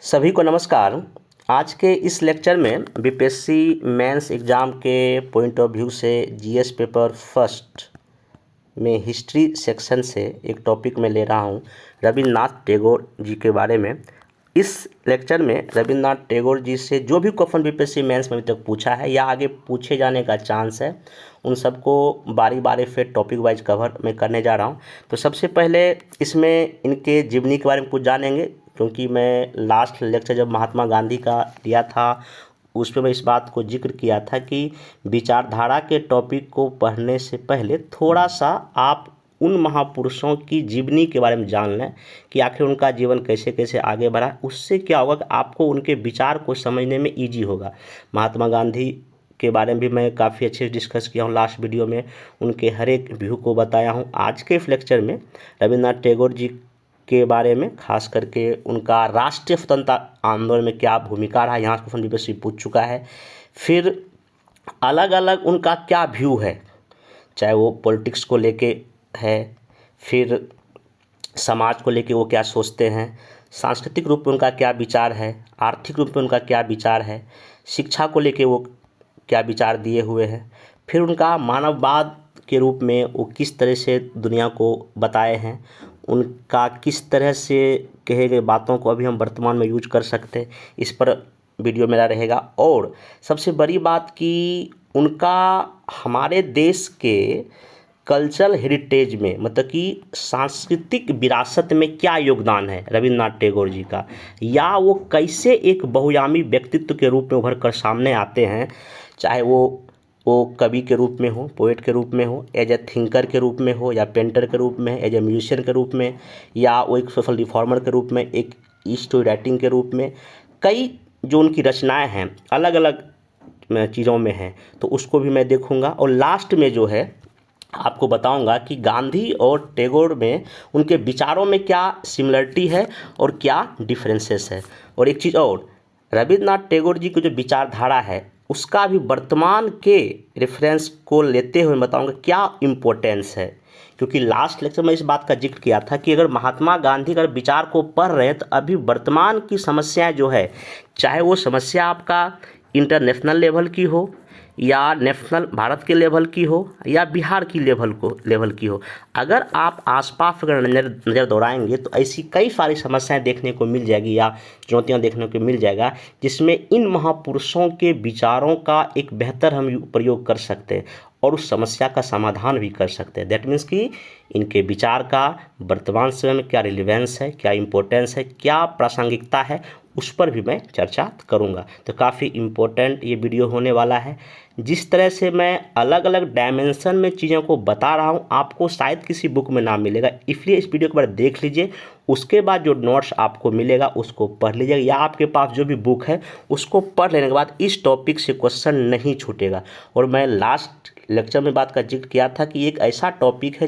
सभी को नमस्कार। आज के इस लेक्चर में बीपीएससी मेंस एग्ज़ाम के पॉइंट ऑफ व्यू से जीएस पेपर फर्स्ट में हिस्ट्री सेक्शन से एक टॉपिक मैं ले रहा हूँ रविन्द्रनाथ टैगोर जी के बारे में। इस लेक्चर में रविन्द्रनाथ टैगोर जी से जो भी क्वेश्चन बीपीएससी मेंस में अभी तक पूछा है या आगे पूछे जाने का चांस है, उन सबको बारी बारी फिर टॉपिक वाइज कवर मैं करने जा रहा हूँ। तो सबसे पहले इसमें इनके जीवनी के बारे में कुछ जानेंगे, क्योंकि मैं लास्ट लेक्चर जब महात्मा गांधी का दिया था उस पर मैं इस बात को जिक्र किया था कि विचारधारा के टॉपिक को पढ़ने से पहले थोड़ा सा आप उन महापुरुषों की जीवनी के बारे में जान लें कि आखिर उनका जीवन कैसे कैसे आगे बढ़ा। उससे क्या होगा कि आपको उनके विचार को समझने में ईजी होगा। महात्मा गांधी के बारे में भी मैं काफ़ी अच्छे से डिस्कस किया हूँ लास्ट वीडियो में, उनके हर एक व्यू को बताया हूँ। आज के इस लेक्चर में रविन्द्रनाथ टैगोर जी के बारे में, खास करके उनका राष्ट्रीय स्वतंत्रता आंदोलन में क्या भूमिका रहा, यहाँ से क्वेश्चन बीपीएससी पूछ चुका है। फिर अलग अलग उनका क्या व्यू है, चाहे वो पॉलिटिक्स को लेके है, फिर समाज को लेके वो क्या सोचते हैं, सांस्कृतिक रूप में उनका क्या विचार है, आर्थिक रूप में उनका क्या विचार है, शिक्षा को लेके वो क्या विचार दिए हुए हैं, फिर उनका मानववाद के रूप में वो किस तरह से दुनिया को बताए हैं, उनका किस तरह से कहे गए बातों को अभी हम वर्तमान में यूज कर सकते हैं, इस पर वीडियो मेरा रहेगा। और सबसे बड़ी बात कि उनका हमारे देश के कल्चरल हेरिटेज में, मतलब कि सांस्कृतिक विरासत में क्या योगदान है रविन्द्रनाथ टैगोर जी का, या वो कैसे एक बहुआयामी व्यक्तित्व के रूप में उभर कर सामने आते हैं, चाहे वो कवि के रूप में हो, पोएट के रूप में हो, एज ए थिंकर के रूप में हो, या पेंटर के रूप में, एज ए म्यूजिशियन के रूप में, या वो एक सोशल रिफॉर्मर के रूप में, एक स्टोरी राइटिंग के रूप में। कई जो उनकी रचनाएं हैं अलग अलग चीज़ों में हैं, तो उसको भी मैं देखूंगा। और लास्ट में जो है आपको बताऊंगा कि गांधी और टैगोर में उनके विचारों में क्या सिमिलरिटी है और क्या डिफरेंसेस है। और एक चीज़ और, रविन्द्रनाथ टैगोर जी की जो विचारधारा है उसका भी वर्तमान के रेफरेंस को लेते हुए बताऊंगा क्या इम्पोर्टेंस है। क्योंकि लास्ट लेक्चर में इस बात का जिक्र किया था कि अगर महात्मा गांधी का विचार को पढ़ रहे हैं तो अभी वर्तमान की समस्याएं जो है, चाहे वो समस्या आपका इंटरनेशनल लेवल की हो, या नेशनल भारत के लेवल की हो, या बिहार की लेवल की हो, अगर आप आसपास अगर नज़र दौड़ाएंगे तो ऐसी कई सारी समस्याएं देखने को मिल जाएगी या चुनौतियां देखने को मिल जाएगा, जिसमें इन महापुरुषों के विचारों का एक बेहतर हम प्रयोग कर सकते हैं और उस समस्या का समाधान भी कर सकते हैं। दैट मीन्स कि इनके विचार का वर्तमान समय में क्या रिलेवेंस है, क्या इम्पोर्टेंस है, क्या प्रासंगिकता है, उस पर भी मैं चर्चा करूंगा। तो काफ़ी इम्पोर्टेंट ये वीडियो होने वाला है। जिस तरह से मैं अलग अलग डायमेंशन में चीज़ों को बता रहा हूँ आपको शायद किसी बुक में ना मिलेगा, इसलिए इस वीडियो को बार देख लीजिए। उसके बाद जो नोट्स आपको मिलेगा उसको पढ़ लीजिएगा, या आपके पास जो भी बुक है उसको पढ़ लेने के बाद इस टॉपिक से क्वेश्चन नहीं छूटेगा। और मैं लास्ट लेक्चर में बात का जिक्र किया था कि एक ऐसा टॉपिक है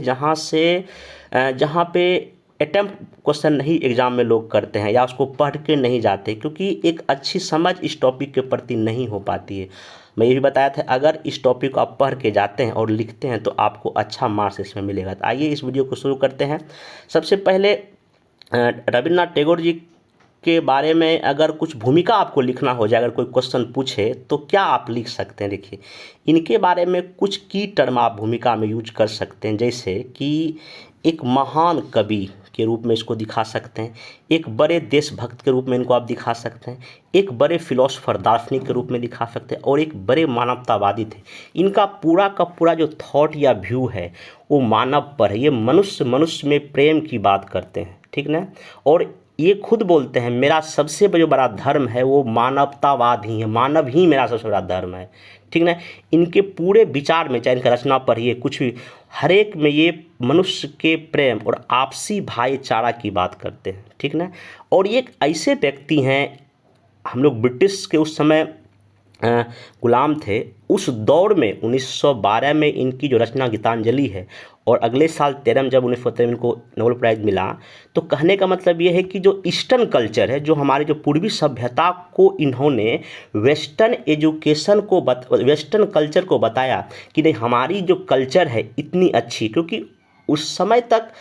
जहाँ पे अटेम्प्ट क्वेश्चन नहीं एग्जाम में लोग करते हैं या उसको पढ़ के नहीं जाते, क्योंकि एक अच्छी समझ इस टॉपिक के प्रति नहीं हो पाती है। मैं ये भी बताया था अगर इस टॉपिक को आप पढ़ के जाते हैं और लिखते हैं तो आपको अच्छा मार्क्स इसमें मिलेगा। तो आइए इस वीडियो को शुरू करते हैं। सबसे पहले रविन्द्रनाथ टैगोर जी के बारे में अगर कुछ भूमिका आपको लिखना हो जाए, अगर कोई क्वेश्चन पूछे तो क्या आप लिख सकते हैं। देखिए, इनके बारे में कुछ की टर्म आप भूमिका में यूज कर सकते हैं, जैसे कि एक महान कवि के रूप में इसको दिखा सकते हैं, एक बड़े देशभक्त के रूप में इनको आप दिखा सकते हैं, एक बड़े फिलोसोफर दार्शनिक के रूप में दिखा सकते हैं, और एक बड़े मानवतावादी थे। इनका पूरा का पूरा जो थॉट या व्यू है वो मानव पर है। ये मनुष्य में प्रेम की बात करते हैं, ठीक ना। और ये खुद बोलते हैं मेरा सबसे जो बड़ा धर्म है वो मानवतावाद ही है, मानव ही मेरा सबसे बड़ा धर्म है, ठीक ना। इनके पूरे विचार में, चाहे इनका रचना पढ़िए कुछ भी, हर एक में ये मनुष्य के प्रेम और आपसी भाईचारा की बात करते हैं, ठीक ना। और ये एक ऐसे व्यक्ति हैं, हम लोग ब्रिटिश के उस समय गुलाम थे, उस दौर में 1912 में इनकी जो रचना गीतांजलि है, और अगले साल 13 में जब 1913 में इनको नोबेल प्राइज़ मिला, तो कहने का मतलब ये है कि जो ईस्टर्न कल्चर है, जो हमारे जो पूर्वी सभ्यता को इन्होंने वेस्टर्न एजुकेशन को वेस्टर्न कल्चर को बताया कि नहीं, हमारी जो कल्चर है इतनी अच्छी, क्योंकि उस समय तक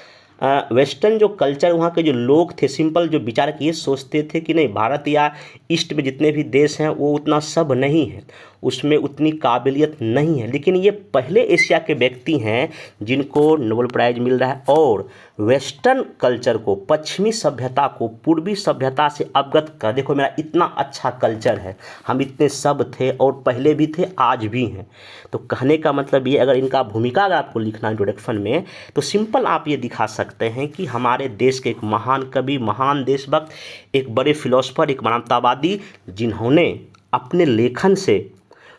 वेस्टर्न जो कल्चर, वहाँ के जो लोग थे, सिंपल जो विचारक, ये सोचते थे कि नहीं, भारत या ईस्ट में जितने भी देश हैं वो उतना सब नहीं है, उसमें उतनी काबिलियत नहीं है। लेकिन ये पहले एशिया के व्यक्ति हैं जिनको नोबेल प्राइज़ मिल रहा है, और वेस्टर्न कल्चर को, पश्चिमी सभ्यता को पूर्वी सभ्यता से अवगत कर, देखो मेरा इतना अच्छा कल्चर है, हम इतने सब थे और पहले भी थे, आज भी हैं। तो कहने का मतलब ये, अगर इनका भूमिका अगर आपको लिखना इंट्रोडक्शन में, तो सिंपल आप ये दिखा सकते हैं कि हमारे देश के एक महान कवि, महान देशभक्त, एक बड़े फिलोसफर, एक मानवतावादी, जिन्होंने अपने लेखन से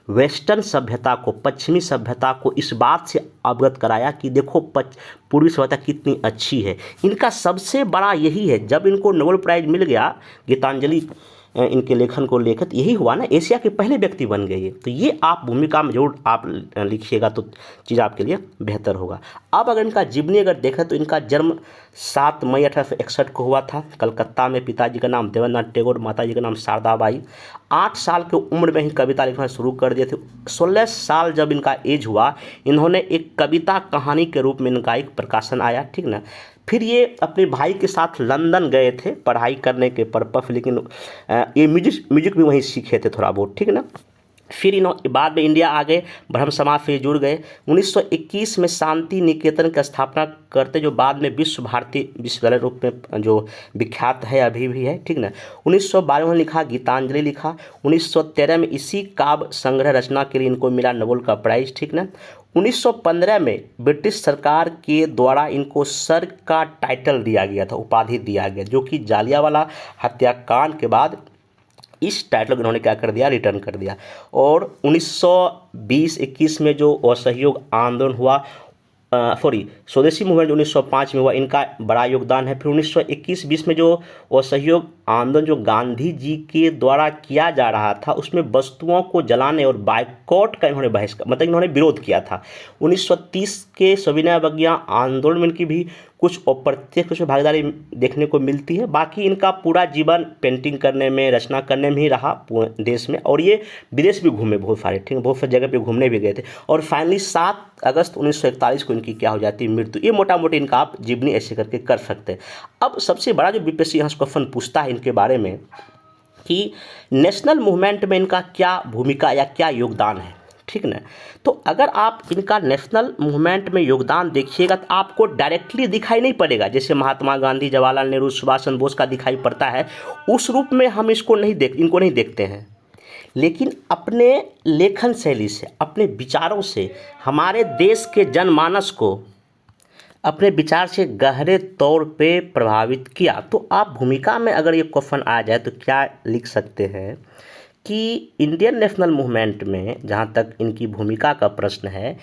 वेस्टर्न सभ्यता को, पश्चिमी सभ्यता को इस बात से अवगत कराया कि देखो पूर्वी सभ्यता कितनी अच्छी है। इनका सबसे बड़ा यही है, जब इनको नोबेल प्राइज़ मिल गया गीतांजलि इनके लेखन को लेकर, यही हुआ ना, एशिया के पहले व्यक्ति बन गए। तो ये आप भूमिका में जरूर आप लिखिएगा तो चीज़ आपके लिए बेहतर होगा। अब अगर इनका जीवनी अगर देखें तो इनका जन्म 7 मई 1861 को हुआ था कलकत्ता में। पिताजी का नाम देवेंद्रनाथ टैगोर, माताजी का नाम शारदाबाई। 8 साल की उम्र में ही कविता लिखना शुरू कर दिए थे। 16 साल जब इनका एज हुआ, इन्होंने एक कविता कहानी के रूप में इनका एक प्रकाशन आया, ठीक ना। फिर ये अपने भाई के साथ लंदन गए थे पढ़ाई करने के पर्पस, लेकिन ये म्यूजिक भी वहीं सीखे थे थोड़ा बहुत, ठीक ना। फिर इन्होंने बाद में इंडिया आ गए, ब्रह्म समाज से जुड़ गए। 1921 में शांति निकेतन की स्थापना करते, जो बाद में विश्व भारती विश्वविद्यालय रूप में जो विख्यात है, अभी भी है, ठीक ना। 1912 में लिखा, गीतांजलि लिखा। 1913 में इसी काव्य संग्रह रचना के लिए इनको मिला नोबेल का प्राइज़, ठीक ना। 1915 में ब्रिटिश सरकार के द्वारा इनको सर का टाइटल दिया गया था, उपाधि दिया गया, जो कि जालियांवाला हत्याकांड के बाद इस टाइटल को इन्होंने क्या कर दिया, रिटर्न कर दिया। और 1920-21 में जो असहयोग आंदोलन हुआ, स्वदेशी मूवमेंट 1905 में हुआ, इनका बड़ा योगदान है। फिर 1921-20 में जो असहयोग आंदोलन जो गांधी जी के द्वारा किया जा रहा था, उसमें वस्तुओं को जलाने और बाइकआउट का इन्होंने मतलब इन्होंने विरोध किया था। 1930 के सविनय अवज्ञा आंदोलन में इनकी भी कुछ अप्रत्यक्ष भागीदारी देखने को मिलती है। बाकी इनका पूरा जीवन पेंटिंग करने में, रचना करने में ही रहा पूरे देश में, और ये विदेश भी घूमे बहुत सारे, ठीक है, बहुत सारी जगह पे घूमने भी गए थे। और फाइनली 7 अगस्त 1941 को इनकी क्या हो जाती है, मृत्यु। ये मोटा मोटी इनका आप जीवनी ऐसे करके कर सकते हैं। अब सबसे बड़ा जो बीपीएससी यहाँ क्वेश्चन पूछता है इनके बारे में कि नेशनल मूवमेंट में इनका क्या भूमिका या क्या योगदान है, ठीक ना। तो अगर आप इनका नेशनल मूवमेंट में योगदान देखिएगा तो आपको डायरेक्टली दिखाई नहीं पड़ेगा, जैसे महात्मा गांधी, जवाहरलाल नेहरू, सुभाष चंद्र बोस का दिखाई पड़ता है, उस रूप में हम इनको नहीं देखते हैं। लेकिन अपने लेखन शैली से, अपने विचारों से हमारे देश के जनमानस को अपने विचार से गहरे तौर पे प्रभावित किया। तो आप भूमिका में अगर ये क्वेश्चन आ जाए तो क्या लिख सकते हैं कि इंडियन नेशनल मूवमेंट में जहाँ तक इनकी भूमिका का प्रश्न है,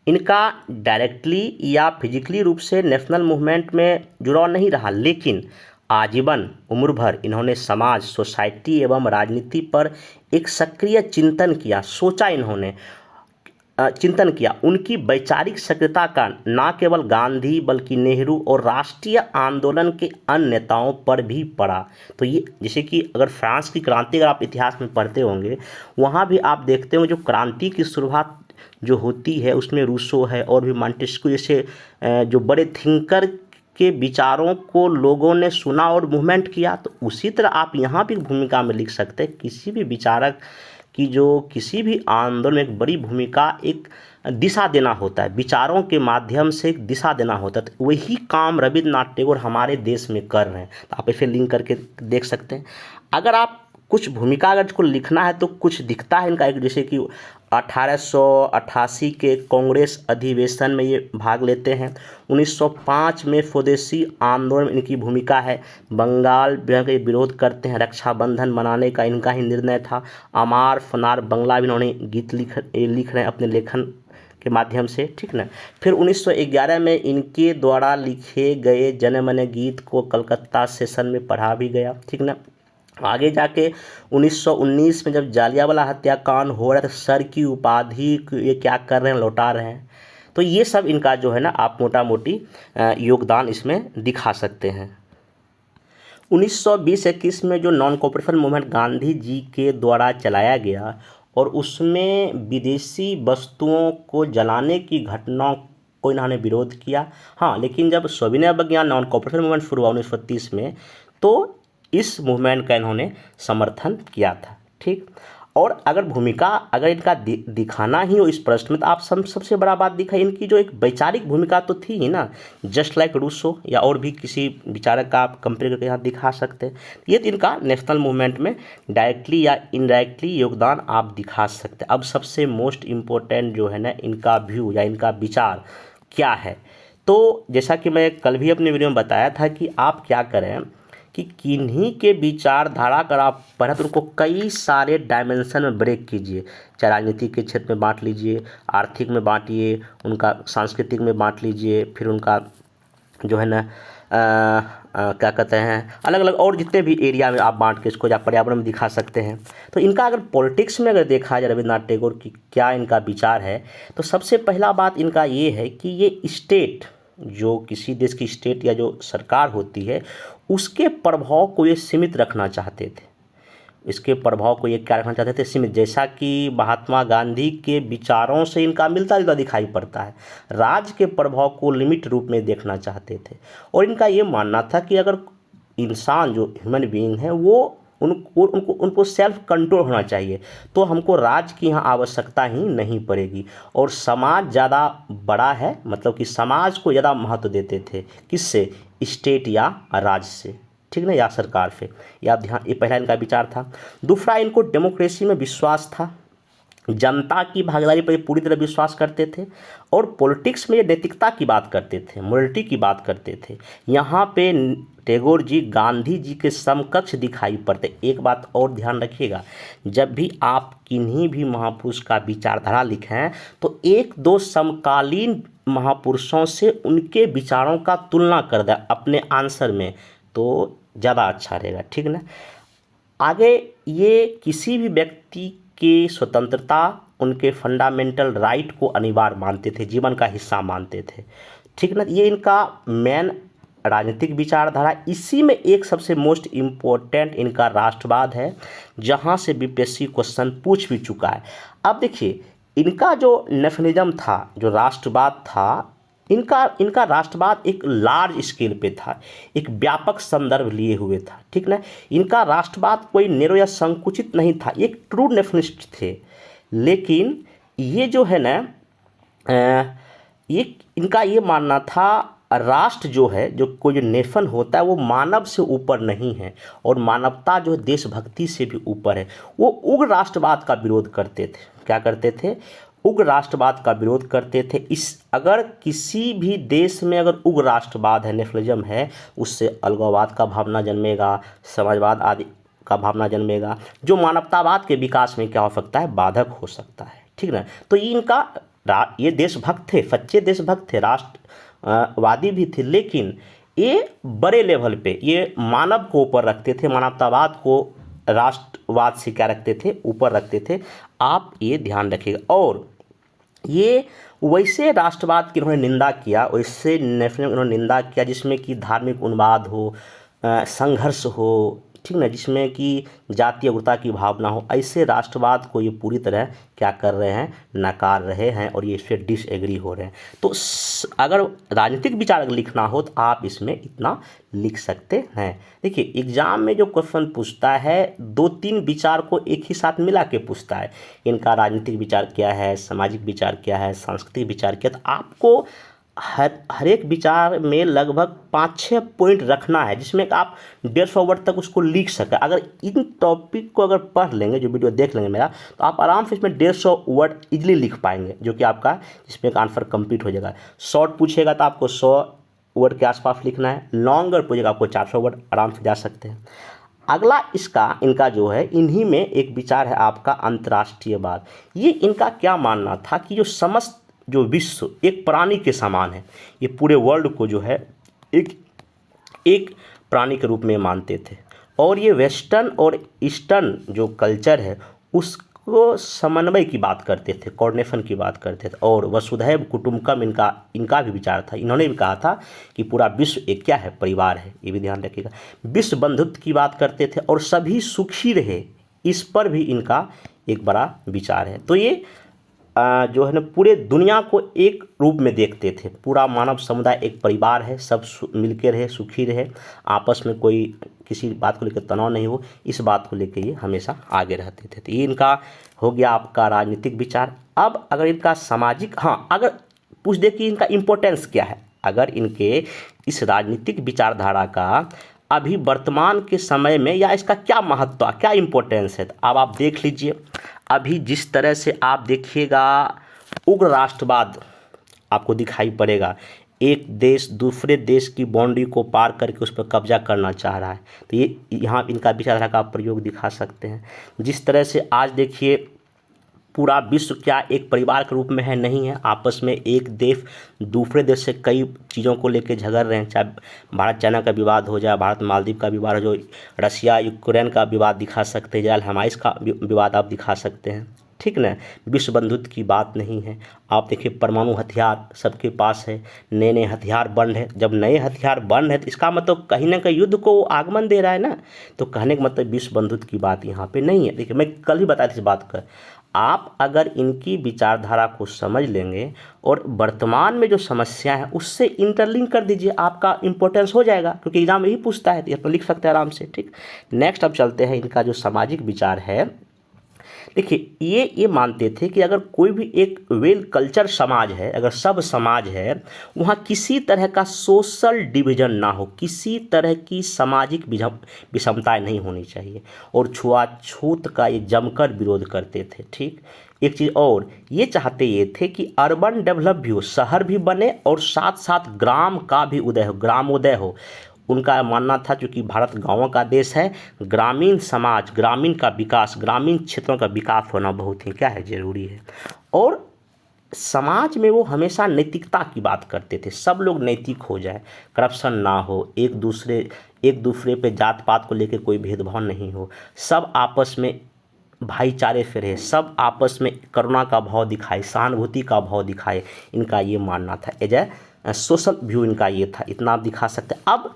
इनका डायरेक्टली या फिजिकली रूप से नेशनल मूवमेंट में जुड़ाव नहीं रहा, लेकिन आजीवन उम्र भर इन्होंने समाज, सोसाइटी एवं राजनीति पर एक सक्रिय चिंतन किया, सोचा, इन्होंने चिंतन किया। उनकी वैचारिक सक्रियता का न केवल गांधी बल्कि नेहरू और राष्ट्रीय आंदोलन के अन्य नेताओं पर भी पड़ा। तो ये जैसे कि अगर फ्रांस की क्रांति अगर आप इतिहास में पढ़ते होंगे, वहाँ भी आप देखते होंगे जो क्रांति की शुरुआत जो होती है उसमें रूसो है और भी मॉन्टेस्क्यू जैसे जो बड़े थिंकर के विचारों को लोगों ने सुना और मूवमेंट किया। तो उसी तरह आप यहाँ भी भूमिका में लिख सकते हैं, किसी भी विचारक कि जो किसी भी आंदोलन में एक बड़ी भूमिका, एक दिशा देना होता है, विचारों के माध्यम से एक दिशा देना होता है। तो वही काम रविन्द्रनाथ टैगोर हमारे देश में कर रहे हैं। तो आप इसे लिंक करके देख सकते हैं। अगर आप कुछ भूमिका अगर इसको लिखना है तो कुछ दिखता है इनका, एक जैसे कि 1888 के कांग्रेस अधिवेशन में ये भाग लेते हैं। 1905 में स्वदेशी आंदोलन में इनकी भूमिका है। बंगाल के विरोध करते हैं, रक्षाबंधन मनाने का इनका ही निर्णय था। अमार फनार बंगला भी इन्होंने गीत लिख रहे हैं अपने लेखन के माध्यम से, ठीक ना। फिर 1911 में इनके द्वारा लिखे गए जनमन गीत को कलकत्ता सेशन में पढ़ा भी गया, ठीक ना। आगे जाके 1919 में जब जालियांवाला हत्याकांड हो रहा था, सर की उपाधि ये क्या कर रहे हैं, लौटा रहे हैं। तो ये सब इनका जो है ना आप मोटा मोटी योगदान इसमें दिखा सकते हैं। 1920-21 में जो non cooperation movement Gandhi ji के द्वारा चलाया गया और उसमें विदेशी वस्तुओं को जलाने की घटनाओं को इन्होंने विरोध किया। हाँ, लेकिन जब सविनय अवज्ञा नॉन कॉपरेशन मूवमेंट शुरू हुआ 1930 में, तो इस मूवमेंट का इन्होंने समर्थन किया था। ठीक, और अगर भूमिका अगर इनका दिखाना ही हो इस प्रश्न में, तो आप सबसे बड़ा बात दिखा इनकी जो एक वैचारिक भूमिका तो थी ही ना, जस्ट लाइक रूसो या और भी किसी विचारक का आप कंपेयर करके यहाँ दिखा सकते हैं। ये तो इनका नेशनल मूवमेंट में डायरेक्टली या इनडायरेक्टली योगदान आप दिखा सकते हैं। अब सबसे मोस्ट इम्पोर्टेंट जो है ना, इनका व्यू या इनका विचार क्या है। तो जैसा कि मैं कल भी अपने वीडियो में बताया था कि आप क्या करें कि किन्हीं के विचारधारा अगर आप पढ़ें तो उनको कई सारे डायमेंशन में ब्रेक कीजिए, चाहे राजनीति के क्षेत्र में बांट लीजिए, आर्थिक में बांटिए, उनका सांस्कृतिक में बांट लीजिए, फिर उनका जो है ना क्या कहते हैं अलग अलग और जितने भी एरिया में आप बांट के इसको या पर्यावरण में दिखा सकते हैं। तो इनका अगर पॉलिटिक्स में अगर देखा जाए रविन्द्रनाथ टैगोर की क्या इनका विचार है, तो सबसे पहला बात इनका ये है कि ये स्टेट, जो किसी देश की स्टेट या जो सरकार होती है, उसके प्रभाव को ये सीमित रखना चाहते थे। इसके प्रभाव को ये क्या रखना चाहते थे? सीमित। जैसा कि महात्मा गांधी के विचारों से इनका मिलता जुलता दिखाई पड़ता है। राज के प्रभाव को लिमिट रूप में देखना चाहते थे, और इनका ये मानना था कि अगर इंसान जो ह्यूमन बीइंग है वो उनको सेल्फ कंट्रोल होना चाहिए, तो हमको राज की यहाँ आवश्यकता ही नहीं पड़ेगी। और समाज ज़्यादा बड़ा है, मतलब कि समाज को ज़्यादा महत्व देते थे। किससे? स्टेट या राज से, ठीक ना, या सरकार से। या ध्यान, ये पहला इनका विचार था। दूसरा, इनको डेमोक्रेसी में विश्वास था, जनता की भागीदारी पर पूरी तरह विश्वास करते थे, और पॉलिटिक्स में ये नैतिकता की बात करते थे, मोरलिटी की बात करते थे। यहाँ पे टैगोर जी गांधी जी के समकक्ष दिखाई पड़ते। एक बात और ध्यान रखिएगा, जब भी आप किन्हीं भी महापुरुष का विचारधारा लिखें तो एक दो समकालीन महापुरुषों से उनके विचारों का तुलना कर दें अपने आंसर में, तो ज़्यादा अच्छा रहेगा, ठीक ना। आगे, ये किसी भी व्यक्ति की स्वतंत्रता, उनके फंडामेंटल राइट को अनिवार्य मानते थे, जीवन का हिस्सा मानते थे, ठीक ना। ये इनका मेन राजनीतिक विचारधारा। इसी में एक सबसे मोस्ट इम्पोर्टेंट इनका राष्ट्रवाद है, जहाँ से बीपीएससी क्वेश्चन पूछ भी चुका है। अब देखिए, इनका जो नेशनलिज्म था, जो राष्ट्रवाद था, इनका राष्ट्रवाद एक लार्ज स्केल पे था, एक व्यापक संदर्भ लिए हुए था, ठीक ना। इनका राष्ट्रवाद कोई नैरो या संकुचित नहीं था, एक ट्रू नेशनलिस्ट थे। लेकिन ये जो है ना, ये इनका ये मानना था, राष्ट्र जो है, जो कोई जो नेशन होता है, वो मानव से ऊपर नहीं है, और मानवता जो है देशभक्ति से भी ऊपर है। वो उग्र राष्ट्रवाद का विरोध करते थे। क्या करते थे? उग्र राष्ट्रवाद का विरोध करते थे। अगर किसी भी देश में अगर उग्र राष्ट्रवाद है, नेशनलिज्म है, उससे अलगाववाद का भावना जन्मेगा, समाजवाद आदि का भावना जन्मेगा, जो मानवतावाद के विकास में क्या हो सकता है? बाधक हो सकता है, ठीक ना। तो ये देशभक्त थे, सच्चे देशभक्त थे, राष्ट्रवादी भी थे, लेकिन ये बड़े लेवल पे ये मानव को ऊपर रखते थे, मानवतावाद को राष्ट्रवाद से क्या रखते थे? ऊपर रखते थे। आप ये ध्यान रखिएगा। और ये वैसे राष्ट्रवाद की इन्होंने निंदा किया, वैसे नेशनल इन्होंने निंदा किया जिसमें कि धार्मिक उन्माद हो, संघर्ष हो, ठीक ना, जिसमें कि जातीय उग्रता की भावना हो। ऐसे राष्ट्रवाद को ये पूरी तरह क्या कर रहे हैं? नकार रहे हैं, और ये इससे डिसएग्री हो रहे हैं। तो अगर राजनीतिक विचार लिखना हो तो आप इसमें इतना लिख सकते हैं। देखिए, एग्जाम में जो क्वेश्चन पूछता है, 2-3 विचार को एक ही साथ मिला के पूछता है। इनका राजनीतिक विचार क्या है, सामाजिक विचार क्या है, सांस्कृतिक विचार क्या है। तो आपको हर एक विचार में लगभग 5-6 पॉइंट रखना है, जिसमें आप 150 वर्ड तक उसको लिख सकें। अगर इन टॉपिक को अगर पढ़ लेंगे, जो वीडियो देख लेंगे मेरा, तो आप आराम से इसमें 150 वर्ड इजीली लिख पाएंगे, जो कि आपका इसमें एक आंसर कंप्लीट हो जाएगा। शॉर्ट पूछेगा तो आपको 100 वर्ड के आसपास लिखना है, लॉन्गर पूछेगा आपको 400 वर्ड आराम से जा सकते हैं। अगला इनका जो है, इन्हीं में एक विचार है आपका अंतर्राष्ट्रीयवाद। ये इनका क्या मानना था कि जो विश्व एक प्राणी के समान है, ये पूरे वर्ल्ड को जो है एक प्राणी के रूप में मानते थे, और ये वेस्टर्न और ईस्टर्न जो कल्चर है उसको समन्वय की बात करते थे, कोऑर्डिनेशन की बात करते थे। और वसुधैव कुटुंबकम इनका भी विचार था। इन्होंने भी कहा था कि पूरा विश्व एक क्या है? परिवार है। ये भी ध्यान रखिएगा। विश्व बंधुत्व की बात करते थे, और सभी सुखी रहे, इस पर भी इनका एक बड़ा विचार है। तो ये जो है ना पूरे दुनिया को एक रूप में देखते थे। पूरा मानव समुदाय एक परिवार है, सब मिलके रहे, सुखी रहे, आपस में कोई किसी बात को लेकर तनाव नहीं हो, इस बात को लेकर ये हमेशा आगे रहते थे। तो ये इनका हो गया आपका राजनीतिक विचार। अब अगर इनका सामाजिक, हाँ, अगर पूछ दे कि इनका इम्पोर्टेंस क्या है, अगर इनके इस राजनीतिक विचारधारा का अभी वर्तमान के समय में या इसका क्या महत्व, क्या इम्पोर्टेंस है, तो अब आप देख लीजिए। अभी जिस तरह से आप देखिएगा उग्र राष्ट्रवाद आपको दिखाई पड़ेगा, एक देश दूसरे देश की बाउंड्री को पार करके उस पर कब्जा करना चाह रहा है, तो ये यहाँ इनका विचारधारा का प्रयोग दिखा सकते हैं। जिस तरह से आज देखिए पूरा विश्व क्या एक परिवार के रूप में है, नहीं है, आपस में एक देश दूसरे देश से कई चीज़ों को लेकर झगड़ रहे हैं, चाहे भारत चाइना का विवाद हो जाए, भारत मालदीव का विवाद हो, जो रशिया यूक्रेन का विवाद दिखा सकते हैं, इजराइल हमाइस का विवाद आप दिखा सकते हैं, ठीक ना। विश्व बंधुत्व की बात नहीं है। आप देखिए परमाणु हथियार सबके पास है, नए नए हथियार बन रहे, जब नए हथियार बन रहे तो इसका मतलब कहीं ना कहीं युद्ध को आगमन दे रहा है ना, तो कहने का मतलब विश्व बंधुत्व की बात यहाँ पे नहीं है। देखिए मैं कल ही बताया था इस बात का, आप अगर इनकी विचारधारा को समझ लेंगे और वर्तमान में जो समस्या है उससे इंटरलिंक कर दीजिए, आपका इंपॉर्टेंस हो जाएगा, क्योंकि एग्जाम यही पूछता है, तो आप लिख सकते हैं आराम से, ठीक। नेक्स्ट अब चलते हैं, इनका जो सामाजिक विचार है। देखिए ये मानते थे कि अगर कोई भी एक वेल कल्चर समाज है, अगर सब समाज है, वहाँ किसी तरह का सोशल डिवीजन ना हो, किसी तरह की सामाजिक विषमताएं नहीं होनी चाहिए, और छुआछूत का ये जमकर विरोध करते थे, ठीक। एक चीज़ और ये चाहते ये थे कि अर्बन डेवलप भी हो, शहर भी बने और साथ साथ ग्राम का भी उदय हो, ग्रामोदय हो। उनका मानना था क्योंकि भारत गांवों का देश है, ग्रामीण समाज, ग्रामीण का विकास, ग्रामीण क्षेत्रों का विकास होना बहुत ही क्या है, जरूरी है। और समाज में वो हमेशा नैतिकता की बात करते थे, सब लोग नैतिक हो जाए, करप्शन ना हो, एक दूसरे पे जात पात को लेकर कोई भेदभाव नहीं हो, सब आपस में भाईचारे से रहे, सब आपस में करुणा का भाव दिखाए, सहानुभूति का भाव दिखाए, इनका ये मानना था। एज ए सोशल व्यू इनका ये था, इतना आप दिखा सकते हैं। अब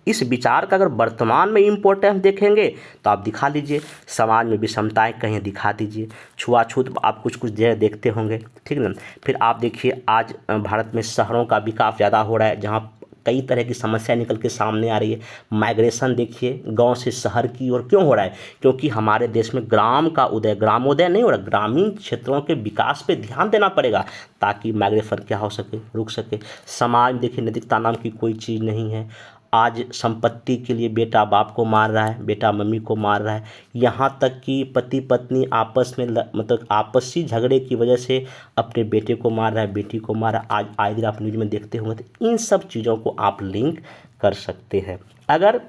इस विचार का अगर वर्तमान में इम्पोर्टेंस देखेंगे तो आप दिखा लीजिए, समाज में विषमताएं कहीं दिखा दीजिए, छुआछूत आप कुछ जगह देखते होंगे, ठीक ना। फिर आप देखिए आज भारत में शहरों का विकास ज़्यादा हो रहा है, जहाँ कई तरह की समस्या निकल के सामने आ रही है। माइग्रेशन देखिए गांव से शहर की ओर क्यों हो रहा है, क्योंकि हमारे देश में ग्रामोदय नहीं हो रहा, ग्रामीण क्षेत्रों के विकास पे ध्यान देना पड़ेगा ताकि माइग्रेशन क्या हो सके, रुक सके। समाज देखिए नैतिकता नाम की कोई चीज़ नहीं है, आज संपत्ति के लिए बेटा बाप को मार रहा है, बेटा मम्मी को मार रहा है, यहाँ तक कि पति पत्नी आपस में मतलब आपसी झगड़े की वजह से अपने बेटे को मार रहा है, बेटी को मार रहा है। आज आए दिन आप न्यूज़ में देखते होंगे, तो इन सब चीज़ों को आप लिंक कर सकते हैं। अगर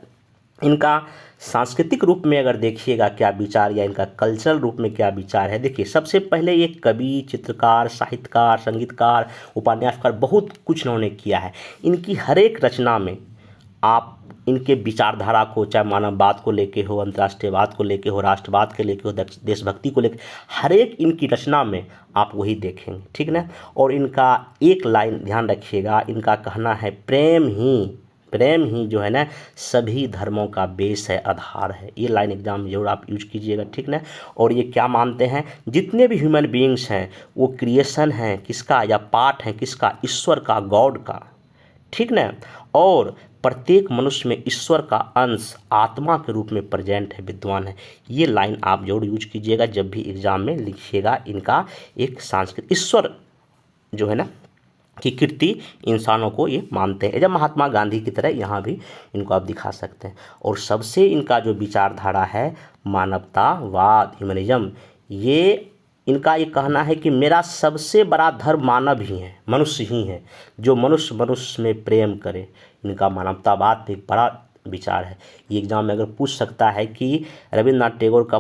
इनका सांस्कृतिक रूप में अगर देखिएगा क्या विचार, या इनका कल्चरल रूप में क्या विचार है, देखिए सबसे पहले ये कवि, चित्रकार, साहित्यकार, संगीतकार, उपन्यासकार, बहुत कुछ इन्होंने किया है। इनकी हर एक रचना में आप इनके विचारधारा को, चाहे मानववाद को लेके हो, अंतर्राष्ट्रीयवाद को लेके हो, राष्ट्रवाद के लेके हो, देशभक्ति को लेके, हर एक इनकी रचना में आप वही देखेंगे, ठीक ना। और इनका एक लाइन ध्यान रखिएगा, इनका कहना है प्रेम ही जो है ना सभी धर्मों का बेस है, आधार है। ये लाइन एग्जाम में जरूर आप यूज कीजिएगा, ठीक ना। और ये क्या मानते हैं, जितने भी ह्यूमन बीइंग्स हैं वो क्रिएशन हैं किसका, या पार्ट हैं किसका, ईश्वर का, गॉड का, ठीक ना। और प्रत्येक मनुष्य में ईश्वर का अंश आत्मा के रूप में प्रेजेंट है, विद्वान है। ये लाइन आप जरूर यूज कीजिएगा जब भी एग्जाम में लिखिएगा। इनका एक सांस्कृतिक ईश्वर जो है ना की कृति इंसानों को ये मानते हैं, जब महात्मा गांधी की तरह यहाँ भी इनको आप दिखा सकते हैं। और सबसे इनका जो विचारधारा है मानवतावाद, ह्यूमनिज्म, ये इनका ये कहना है कि मेरा सबसे बड़ा धर्म मानव ही है, मनुष्य ही है, जो मनुष्य मनुष्य में प्रेम करे। इनका मानवतावाद पे एक बड़ा विचार है। ये एग्जाम में अगर पूछ सकता है कि रविंद्रनाथ टैगोर का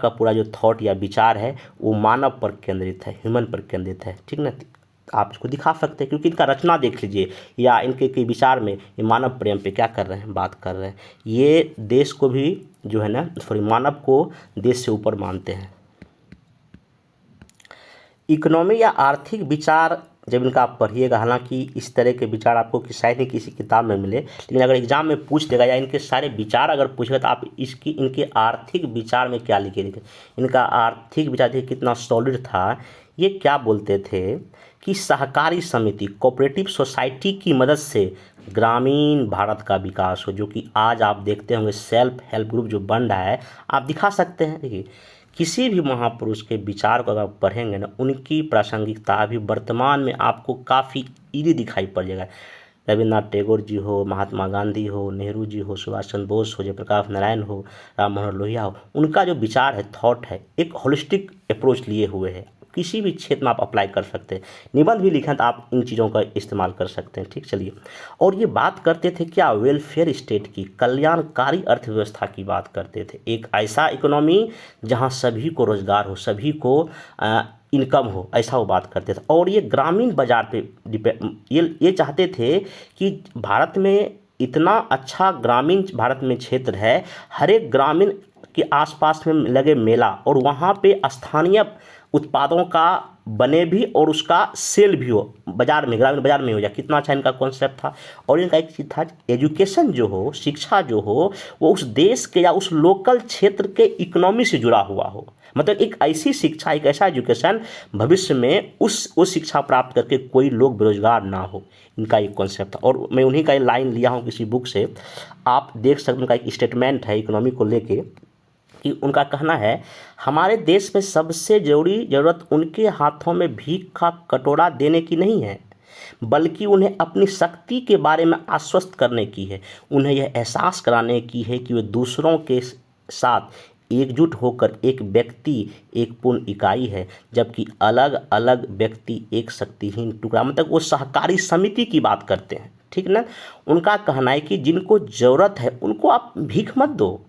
पूरा जो थॉट या विचार है वो मानव पर केंद्रित है, ह्यूमन पर केंद्रित है, ठीक ना। आप इसको दिखा सकते हैं क्योंकि इनका रचना देख लीजिए, या इनके के विचार में ये मानव प्रेम पे क्या कर रहे हैं, बात कर रहे हैं। ये देश को भी जो है ना, मानव को देश से ऊपर मानते हैं। इकोनॉमी या आर्थिक विचार जब इनका आप पढ़िएगा, हालांकि इस तरह के विचार आपको शायद ही किसी किताब में मिले, लेकिन अगर एग्जाम में पूछ देगा या इनके सारे विचार अगर पूछेगा तो आप इनके आर्थिक विचार में क्या लिखे। इनका आर्थिक विचार देखिए कितना सॉलिड था। ये क्या बोलते थे कि सहकारी समिति, कोऑपरेटिव सोसाइटी की मदद से ग्रामीण भारत का विकास हो, जो कि आज आप देखते होंगे सेल्फ हेल्प ग्रुप जो बन रहा है, आप दिखा सकते हैं। देखिए, किसी भी महापुरुष के विचार को अगर आप पढ़ेंगे ना, उनकी प्रासंगिकता अभी वर्तमान में आपको काफ़ी ईजी दिखाई पड़ जाएगा। रविन्द्रनाथ टैगोर जी हो, महात्मा गांधी हो, नेहरू जी हो, सुभाष चंद्र बोस हो, जयप्रकाश नारायण हो, राम मनोहर लोहिया हो, उनका जो विचार है, थॉट है, एक होलिस्टिक अप्रोच लिए हुए है। किसी भी क्षेत्र में आप अप्लाई कर सकते हैं। निबंध भी लिखें तो आप इन चीज़ों का इस्तेमाल कर सकते हैं। ठीक, चलिए। और ये बात करते थे क्या, वेलफेयर स्टेट की, कल्याणकारी अर्थव्यवस्था की बात करते थे। एक ऐसा इकोनॉमी जहाँ सभी को रोजगार हो, सभी को इनकम हो, ऐसा वो बात करते थे। और ये ग्रामीण बाजार पे ये चाहते थे कि भारत में इतना अच्छा ग्रामीण भारत में क्षेत्र है, हर एक ग्रामीण के आसपास में लगे मेला और वहाँ पे स्थानीय उत्पादों का बने भी और उसका सेल भी हो बाजार में, ग्रामीण बाजार में हो जाए। कितना अच्छा इनका कॉन्सेप्ट था। और इनका एक चीज़ था, एजुकेशन जो हो, शिक्षा जो हो, वो उस देश के या उस लोकल क्षेत्र के इकोनॉमी से जुड़ा हुआ हो। मतलब एक ऐसी शिक्षा, एक ऐसा एजुकेशन भविष्य में वो शिक्षा प्राप्त करके कोई लोग बेरोजगार ना हो, इनका एक कॉन्सेप्ट था। और मैं उन्हीं का एक लाइन लिया हूँ किसी बुक से, आप देख सकते हैं। उनका एक स्टेटमेंट है इकोनॉमी को लेके कि उनका कहना है, हमारे देश में सबसे ज़रूरत उनके हाथों में भीख का कटोरा देने की नहीं है, बल्कि उन्हें अपनी शक्ति के बारे में आश्वस्त करने की है। उन्हें यह एहसास कराने की है कि वे दूसरों के साथ एकजुट होकर एक व्यक्ति एक पूर्ण इकाई है, जबकि अलग अलग व्यक्ति एक शक्तिहीन टुकड़ा। मतलब वो सहकारी समिति की बात करते हैं। ठीक ना। उनका कहना है कि जिनको ज़रूरत है उनको आप भीख मत दो,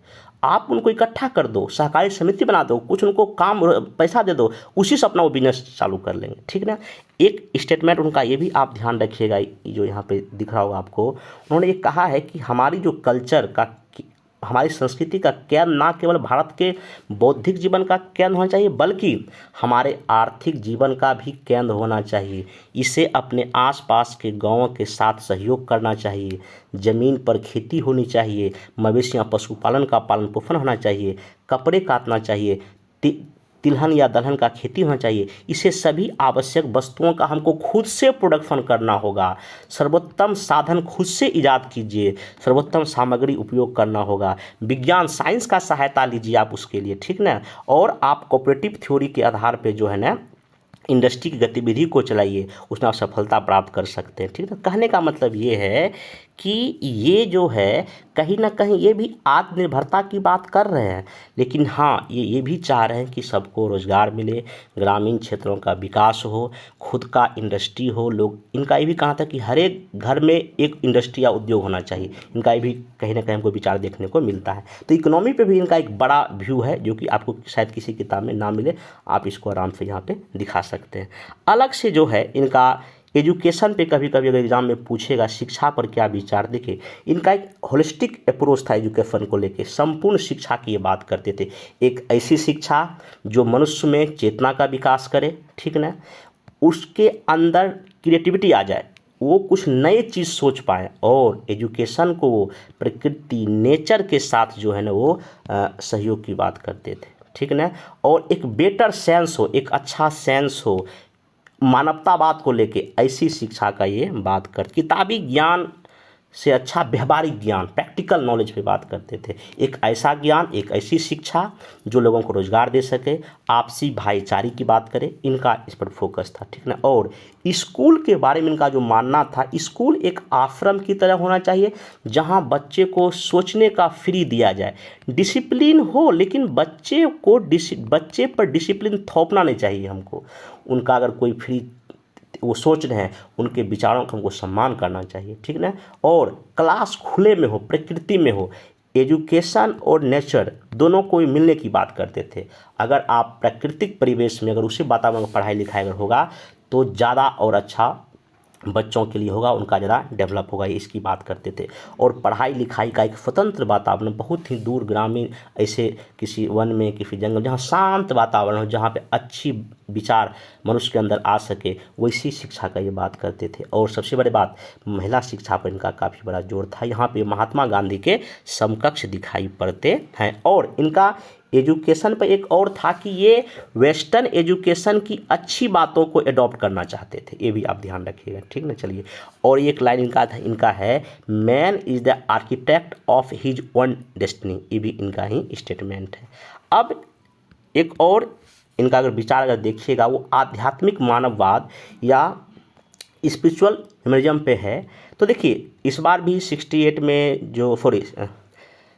आप उनको इकट्ठा कर दो, सहकारी समिति बना दो, कुछ उनको काम पैसा दे दो, उसी से अपना वो बिजनेस चालू कर लेंगे। ठीक ना। एक स्टेटमेंट उनका ये भी आप ध्यान रखिएगा, जो यहाँ पे दिख रहा होगा आपको। उन्होंने ये कहा है कि हमारी जो कल्चर का, हमारी संस्कृति का केंद्र ना केवल भारत के बौद्धिक जीवन का केंद्र होना चाहिए, बल्कि हमारे आर्थिक जीवन का भी केंद्र होना चाहिए। इसे अपने आसपास के गांवों के साथ सहयोग करना चाहिए। ज़मीन पर खेती होनी चाहिए, मवेशियाँ पशुपालन का पालन पोषण होना चाहिए, कपड़े काटना चाहिए, तिलहन या दलहन का खेती होना चाहिए। इसे सभी आवश्यक वस्तुओं का हमको खुद से प्रोडक्शन करना होगा। सर्वोत्तम साधन खुद से ईजाद कीजिए, सर्वोत्तम सामग्री उपयोग करना होगा। विज्ञान साइंस का सहायता लीजिए आप उसके लिए। ठीक ना। और आप कोऑपरेटिव थ्योरी के आधार पे जो है ना इंडस्ट्री की गतिविधि को चलाइए, उसमें आप सफलता प्राप्त कर सकते हैं। ठीक है। कहने का मतलब ये है कि ये जो है कहीं ना कहीं ये भी आत्मनिर्भरता की बात कर रहे हैं, लेकिन हाँ ये भी चाह रहे हैं कि सबको रोज़गार मिले, ग्रामीण क्षेत्रों का विकास हो, खुद का इंडस्ट्री हो। लोग, इनका ये भी कहा था कि हर एक घर में एक इंडस्ट्री या उद्योग होना चाहिए। इनका ये भी कहीं ना कहीं हमको विचार देखने को मिलता है। तो इकोनॉमी पे भी इनका एक बड़ा व्यू है, जो कि आपको शायद किसी किताब में ना मिले, आप इसको आराम से यहाँ पे दिखा सकते हैं। अलग से जो है इनका एजुकेशन पे कभी कभी अगर एग्जाम में पूछेगा शिक्षा पर क्या विचार, देखिए इनका एक होलिस्टिक अप्रोच था एजुकेशन को लेके। संपूर्ण शिक्षा की ये बात करते थे, एक ऐसी शिक्षा जो मनुष्य में चेतना का विकास करे। ठीक ना। उसके अंदर क्रिएटिविटी आ जाए, वो कुछ नए चीज़ सोच पाए, और एजुकेशन को वो प्रकृति, नेचर के साथ जो है ना वो सहयोग की बात करते थे। ठीक ना। और एक बेटर सेंस हो, एक अच्छा सेंस हो मानवतावाद को लेके, ऐसी शिक्षा का ये बात कर। किताबी ज्ञान से अच्छा व्यवहारिक ज्ञान, प्रैक्टिकल नॉलेज पे बात करते थे। एक ऐसा ज्ञान, एक ऐसी शिक्षा जो लोगों को रोजगार दे सके, आपसी भाईचारे की बात करें, इनका इस पर फोकस था। ठीक ना। और स्कूल के बारे में इनका जो मानना था, स्कूल एक आश्रम की तरह होना चाहिए, जहां बच्चे को सोचने का फ्री दिया जाए, डिसिप्लिन हो, लेकिन बच्चे पर डिसिप्लिन थोपना नहीं चाहिए हमको। उनका अगर कोई फ्री वो सोच रहे हैं, उनके विचारों का हमको सम्मान करना चाहिए। ठीक ना। और क्लास खुले में हो, प्रकृति में हो। एजुकेशन और नेचर दोनों को मिलने की बात करते थे। अगर आप प्राकृतिक परिवेश में, अगर उसी वातावरण में पढ़ाई लिखाई अगर होगा तो ज़्यादा और अच्छा बच्चों के लिए होगा, उनका ज़्यादा डेवलप होगा, इसकी बात करते थे। और पढ़ाई लिखाई का एक स्वतंत्र वातावरण, बहुत ही दूर ग्रामीण ऐसे किसी वन में, किसी जंगल, जहाँ शांत वातावरण हो, जहाँ पे अच्छी विचार मनुष्य के अंदर आ सके, वैसी शिक्षा का ये बात करते थे। और सबसे बड़ी बात, महिला शिक्षा पर इनका काफ़ी बड़ा जोर था। यहाँ पे महात्मा गांधी के समकक्ष दिखाई पड़ते हैं। और इनका एजुकेशन पर एक और था कि ये वेस्टर्न एजुकेशन की अच्छी बातों को अडॉप्ट करना चाहते थे, ये भी आप ध्यान रखिएगा, ठीक ना। चलिए, और एक लाइन इनका है, man is the architect of his own destiny, ये भी इनका ही स्टेटमेंट है। अब एक और इनका अगर विचार अगर देखिएगा, वो आध्यात्मिक मानववाद या स्पिरिचुअल ह्यूमनिज्म पे है। तो देखिए, इस बार भी 68 में जो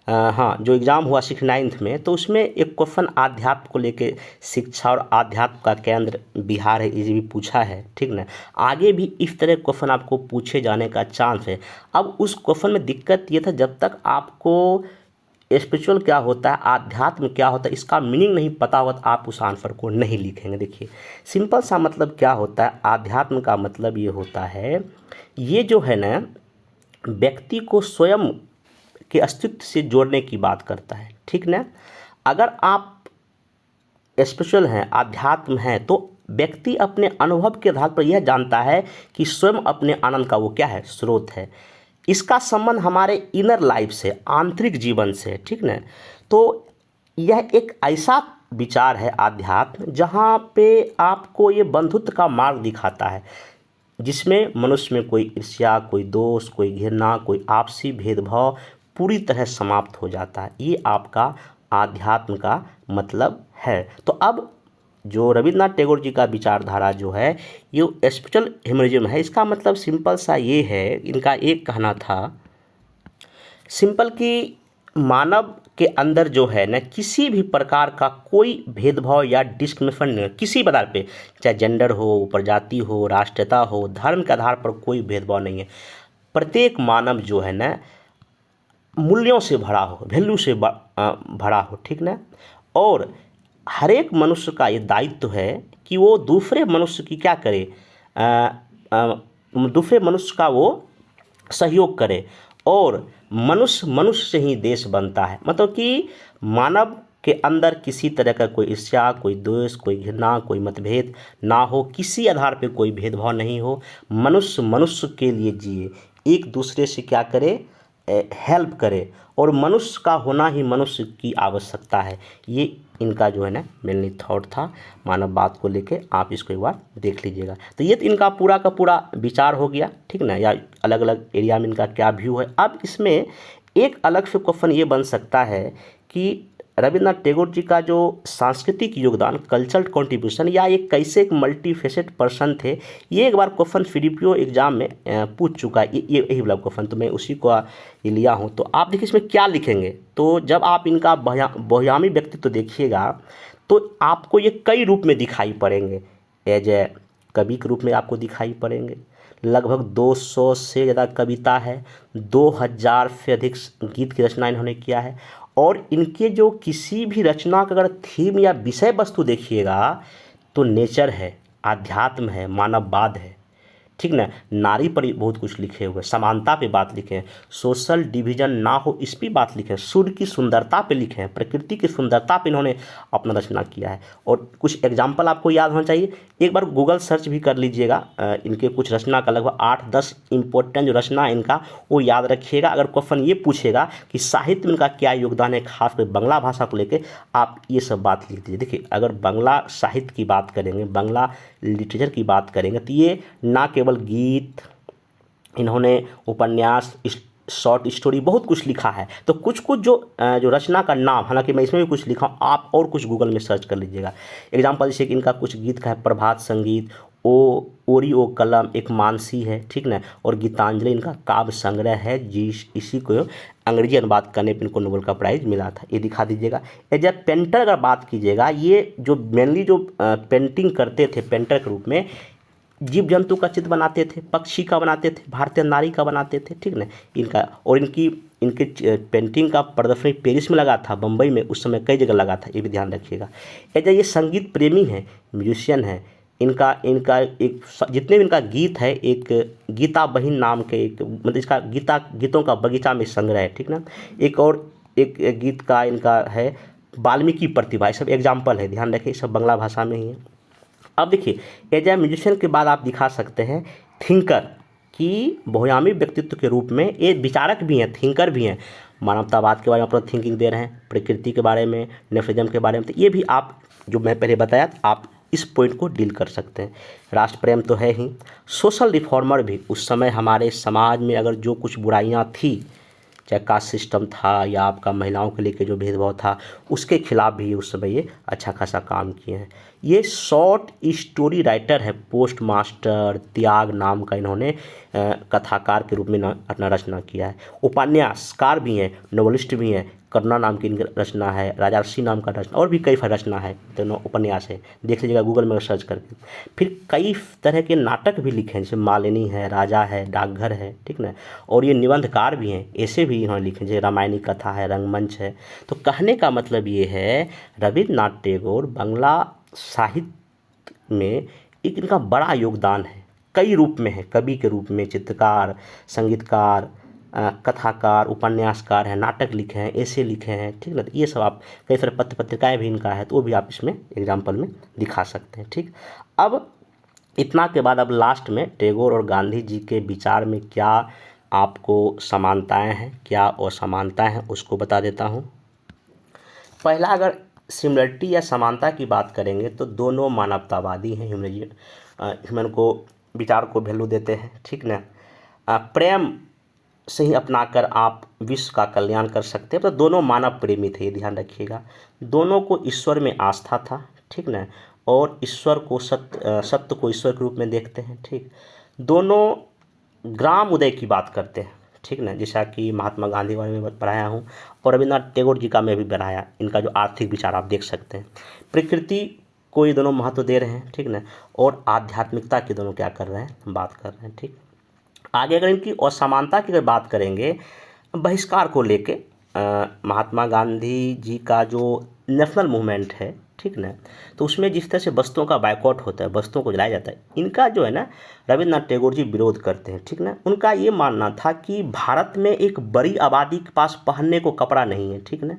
जो एग्ज़ाम हुआ 69th में, तो उसमें एक क्वेश्चन आध्यात्म को लेके, शिक्षा और आध्यात्म का केंद्र बिहार है, ये भी पूछा है, ठीक ना। आगे भी इस तरह क्वेश्चन आपको पूछे जाने का चांस है। अब उस क्वेश्चन में दिक्कत ये था, जब तक आपको स्पिरिचुअल क्या होता है, आध्यात्म क्या होता है, इसका मीनिंग नहीं पता होगा तो आप उस आंसर को नहीं लिखेंगे। देखिए, सिंपल सा मतलब क्या होता है, आध्यात्म का मतलब ये होता है, ये जो है ना, व्यक्ति को स्वयं के अस्तित्व से जोड़ने की बात करता है, ठीक ना। अगर आप स्पिरिचुअल हैं, आध्यात्म हैं, तो व्यक्ति अपने अनुभव के आधार पर यह जानता है कि स्वयं अपने आनंद का वो क्या है, स्रोत है। इसका संबंध हमारे इनर लाइफ से, आंतरिक जीवन से, ठीक ना। तो यह एक ऐसा विचार है आध्यात्म, जहाँ पे आपको ये बंधुत्व का मार्ग दिखाता है, जिसमें मनुष्य में कोई ईर्ष्या, कोई दोष, कोई घृणा, कोई आपसी भेदभाव पूरी तरह समाप्त हो जाता है। ये आपका आध्यात्म का मतलब है। तो अब जो रविन्द्रनाथ टैगोर जी का विचारधारा जो है, ये स्पिरिचुअल ह्यूमनिज्म है। इसका मतलब सिंपल सा ये है, इनका एक कहना था सिंपल कि मानव के अंदर जो है ना, किसी भी प्रकार का कोई भेदभाव या डिस्क्रिमिनेशन नहीं, किसी आधार पे, चाहे जेंडर हो, प्रजाति हो, राष्ट्रीयता हो, धर्म के आधार पर कोई भेदभाव नहीं है। प्रत्येक मानव जो है ना, मूल्यों से भरा हो, वैल्यू से भरा हो, ठीक ना। और हर एक मनुष्य का ये दायित्व है कि वो दूसरे मनुष्य की क्या करे, दूसरे मनुष्य का वो सहयोग करे। और मनुष्य मनुष्य से ही देश बनता है, मतलब कि मानव के अंदर किसी तरह का कोई ईर्ष्या, कोई द्वेष, कोई घृणा, कोई मतभेद ना हो, किसी आधार पे कोई भेदभाव नहीं हो। मनुष्य मनुष्य के लिए जिए, एक दूसरे से क्या करे, हेल्प करे, और मनुष्य का होना ही मनुष्य की आवश्यकता है। ये इनका जो है ना मेनली थॉट था मानववाद को लेके। आप इसको एक बार देख लीजिएगा। तो ये तो इनका पूरा का पूरा विचार हो गया, ठीक ना, या अलग अलग एरिया में इनका क्या व्यू है। अब इसमें एक अलग से क्वेश्चन ये बन सकता है कि रविन्द्रनाथ टैगोर जी का जो सांस्कृतिक योगदान, कल्चरल कंट्रीब्यूशन, या ये कैसे एक मल्टीफेसेट पर्सन थे, ये एक बार क्वेश्चन फिलिपियो एग्जाम में पूछ चुका है। ये यही वाला क्वेश्चन, तो मैं उसी को ये लिया हूँ। तो आप देखिए इसमें क्या लिखेंगे। तो जब आप इनका बहुआयामी व्यक्तित्व देखिएगा, तो आपको ये कई रूप में दिखाई पड़ेंगे। एज ए कवि के रूप में आपको दिखाई पड़ेंगे। लगभग 200 से ज़्यादा कविता है, 2000 से अधिक गीत की रचना इन्होंने किया है। और इनके जो किसी भी रचना का अगर थीम या विषय वस्तु देखिएगा, तो नेचर है, आध्यात्म है, मानववाद है, ठीक ना। नारी पर बहुत कुछ लिखे हुए, समानता पे बात लिखे हैं, सोशल डिवीजन ना हो इस पर बात लिखे हैं, सूर्य की सुंदरता पे लिखे हैं, प्रकृति की सुंदरता पे इन्होंने अपना रचना किया है। और कुछ एग्जाम्पल आपको याद होना चाहिए, एक बार गूगल सर्च भी कर लीजिएगा। इनके कुछ रचना का लगभग 8-10 इंपॉर्टेंट जो रचना इनका, वो याद रखिएगा। अगर क्वेश्चन ये पूछेगा कि साहित्य में इनका क्या योगदान है, खासकर बांग्ला भाषा को लेकर, आप ये सब बात लिख दीजिए। देखिए, अगर बांग्ला साहित्य की बात करेंगे, बांग्ला लिटरेचर की बात करेंगे, तो ये ना केवल गीत, इन्होंने उपन्यास, शॉर्ट स्टोरी, बहुत कुछ लिखा है। तो कुछ कुछ जो रचना का नाम, हालांकि मैं इसमें भी कुछ लिखा हूँ, आप और कुछ गूगल में सर्च कर लीजिएगा। एग्जाम्पल जैसे कि इनका कुछ गीत का है, प्रभात संगीत, ओरी ओ कलम एक मानसी है, ठीक ना। और गीतांजलि इनका काव्य संग्रह है, इसी को अंग्रेजी अनुवाद करने पर इनको नोबेल का प्राइज़ मिला था। ये दिखा दीजिएगा। एज ए पेंटर अगर बात कीजिएगा, ये जो मेनली जो पेंटिंग करते थे पेंटर के रूप में, जीव जंतु का चित्र बनाते थे, पक्षी का बनाते थे, भारतीय नारी का बनाते थे, ठीक ना। इनका और इनके पेंटिंग का प्रदर्शनी पेरिस में लगा था, बम्बई में उस समय कई जगह लगा था, ये भी ध्यान रखिएगा। एज ये संगीत प्रेमी हैं, म्यूजिशियन हैं। इनका एक जितने भी इनका गीत है, एक गीता बहिन नाम के एक, मतलब इसका गीतों का बगीचा में संग्रह है, ठीक ना। एक और एक गीत का इनका है वाल्मीकि प्रतिभा। ये सब एग्जाम्पल है, ध्यान रखिए, सब बांग्ला भाषा में ही है। अब देखिए, एज ए म्यूजिशियन के बाद आप दिखा सकते हैं थिंकर, कि बहुआयामी व्यक्तित्व के रूप में ये विचारक भी हैं, थिंकर भी हैं। मानवतावाद के बारे में अपना थिंकिंग दे रहे हैं, प्रकृति के बारे में, नेफिज्म के बारे में। तो ये भी आप जो मैं पहले बताया आप इस पॉइंट को डील कर सकते हैं। राष्ट्र प्रेम तो है ही, सोशल रिफॉर्मर भी उस समय हमारे समाज में अगर जो कुछ बुराइयां थी, चाहे कास्ट सिस्टम था या आपका महिलाओं के लेके जो भेदभाव था, उसके खिलाफ भी उस समय ये अच्छा खासा काम किए हैं। ये शॉर्ट स्टोरी राइटर है, पोस्ट मास्टर त्याग नाम का इन्होंने कथाकार के रूप में अपना रचना किया है। उपन्यासकार भी हैं, नोवेलिस्ट भी हैं, करुणा नाम की इनकी रचना है, राजर्षि नाम का रचना, और भी कई रचना है, दोनों उपन्यास है, देख लीजिएगा गूगल में सर्च करके। फिर कई तरह के नाटक भी लिखे हैं, जैसे मालिनी है, राजा है, डाकघर है, ठीक ना। और ये निबंधकार भी हैं, ऐसे भी इन्होंने लिखे, जैसे रामायणी कथा है, रंगमंच है। तो कहने का मतलब ये है रविन्द्रनाथ टैगोर बांग्ला साहित्य में एक इनका बड़ा योगदान है, कई रूप में है, कवि के रूप में, चित्रकार, संगीतकार, कथाकार, उपन्यासकार हैं, नाटक लिखे हैं, ऐसे लिखे हैं, ठीक ना। ये सब आप कई सारे पत्र पत्रिकाएँ भी इनका है, तो वो भी आप इसमें एग्जाम्पल में दिखा सकते हैं, ठीक। अब इतना के बाद अब लास्ट में टैगोर और गांधी जी के विचार में क्या आपको समानताएं हैं, क्या असमानताएं हैं, उसको बता देता हूँ। पहला, अगर सिमिलरिटी या समानता की बात करेंगे तो दोनों मानवतावादी हैं, ह्यूमन को विचार को वैल्यू देते हैं, ठीक ना। प्रेम से ही अपनाकर आप विश्व का कल्याण कर सकते हैं। तो दोनों मानव प्रेमी थे, ये ध्यान रखिएगा। दोनों को ईश्वर में आस्था था, ठीक ना, और ईश्वर को सत्य को ईश्वर के रूप में देखते हैं, ठीक। दोनों ग्राम उदय की बात करते हैं, ठीक ना, जैसा कि महात्मा गांधी के बारे में पढ़ाया हूँ, और रविन्द्रनाथ टैगोर जी का मैं भी पढ़ाया। इनका जो आर्थिक विचार आप देख सकते हैं, प्रकृति को ये दोनों महत्व दे रहे हैं, ठीक ना, और आध्यात्मिकता की दोनों क्या कर रहे हैं, बात कर रहे हैं, ठीक। आगे अगर इनकी असमानता की अगर बात करेंगे, बहिष्कार को लेके महात्मा गांधी जी का जो नेशनल मूवमेंट है, ठीक ना, तो उसमें जिस तरह से वस्तुओं का बायकॉट होता है, वस्तुओं को जलाया जाता है, इनका जो है ना रविन्द्रनाथ टैगोर जी विरोध करते हैं, ठीक ना। उनका ये मानना था कि भारत में एक बड़ी आबादी के पास पहनने को कपड़ा नहीं है, ठीक ना,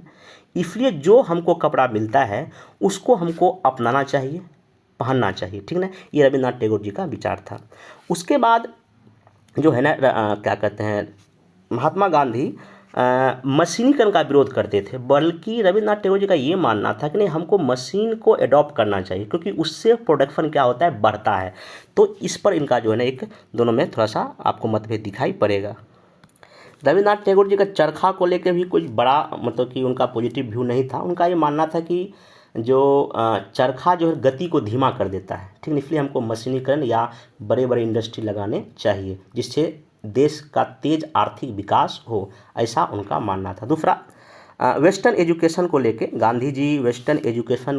इसलिए जो हमको कपड़ा मिलता है उसको हमको अपनाना चाहिए, पहनना चाहिए, ठीक ना। ये रविन्द्रनाथ टैगोर जी का विचार था। उसके बाद जो है ना क्या कहते हैं, महात्मा गांधी मशीनीकरण का विरोध करते थे, बल्कि रविन्द्रनाथ टैगोर जी का ये मानना था कि नहीं, हमको मशीन को एडॉप्ट करना चाहिए, क्योंकि उससे प्रोडक्शन क्या होता है, बढ़ता है। तो इस पर इनका जो है ना एक दोनों में थोड़ा सा आपको मतभेद दिखाई पड़ेगा। रविन्द्रनाथ टैगोर जी का चरखा को लेकर भी कुछ बड़ा मतलब कि उनका पॉजिटिव व्यू नहीं था। उनका ये मानना था कि जो चरखा जो है गति को धीमा कर देता है, ठीक है, इसलिए हमको मशीनीकरण या बड़े बड़े इंडस्ट्री लगाने चाहिए, जिससे देश का तेज आर्थिक विकास हो, ऐसा उनका मानना था। दूसरा, वेस्टर्न एजुकेशन को लेके गांधी जी वेस्टर्न एजुकेशन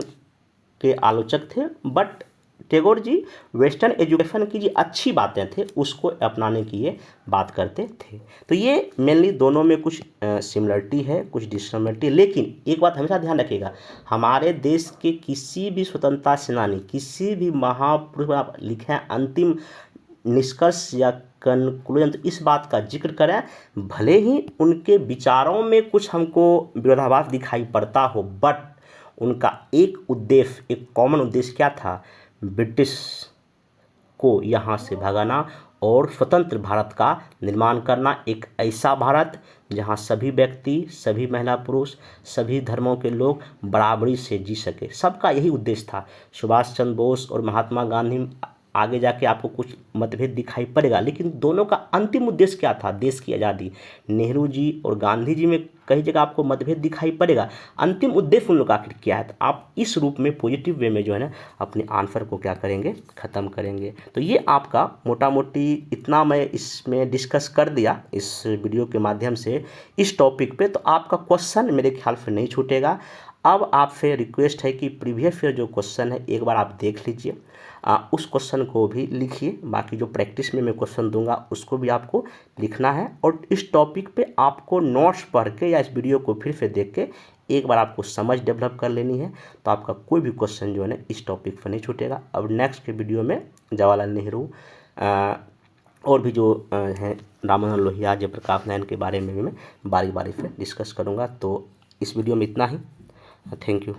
के आलोचक थे, but Tagore ji western education की जो अच्छी बातें थे उसको अपनाने की ये बात करते थे। तो ये मेनली दोनों में कुछ सिमिलरिटी है, कुछ डिससिमिलरिटी। लेकिन एक बात हमेशा ध्यान रखिएगा, हमारे देश के किसी भी स्वतंत्रता सेनानी, किसी भी महापुरुष आप लिखे अंतिम निष्कर्ष या कंक्लूजन, तो इस बात का जिक्र करें, भले ही उनके विचारों में कुछ हमको विरोधाभास दिखाई पड़ता हो, बट उनका एक उद्देश्य, एक कॉमन उद्देश्य क्या था, ब्रिटिश को यहाँ से भगाना और स्वतंत्र भारत का निर्माण करना, एक ऐसा भारत जहाँ सभी व्यक्ति, सभी महिला पुरुष, सभी धर्मों के लोग बराबरी से जी सके। सबका यही उद्देश्य था। सुभाष चंद्र बोस और महात्मा गांधी, आगे जाके आपको कुछ मतभेद दिखाई पड़ेगा, लेकिन दोनों का अंतिम उद्देश्य क्या था, देश की आज़ादी। नेहरू जी और गांधी जी में कई जगह आपको मतभेद दिखाई पड़ेगा, अंतिम उद्देश्य उन लोग का आखिर क्या है। तो आप इस रूप में पॉजिटिव वे में जो है ना अपने आंसर को क्या करेंगे, ख़त्म करेंगे। तो ये आपका मोटा मोटी इतना मैं इसमें डिस्कस कर दिया इस वीडियो के माध्यम से इस टॉपिक पे। तो आपका क्वेश्चन मेरे ख्याल से नहीं छूटेगा। अब आपसे रिक्वेस्ट है कि प्रीवियस ईयर जो क्वेश्चन है एक बार आप देख लीजिए, उस क्वेश्चन को भी लिखिए। बाकी जो प्रैक्टिस में मैं क्वेश्चन दूंगा उसको भी आपको लिखना है, और इस टॉपिक पे आपको नोट्स पढ़ के या इस वीडियो को फिर से देख के एक बार आपको समझ डेवलप कर लेनी है। तो आपका कोई भी क्वेश्चन जो है ना इस टॉपिक पर नहीं छूटेगा। अब नेक्स्ट के वीडियो में जवाहरलाल नेहरू और भी जो हैं राम मनोहर लोहिया, जयप्रकाश नारायण के बारे में भी मैं बारी बारी से डिस्कस करूँगा। तो इस वीडियो में इतना ही। Thank you.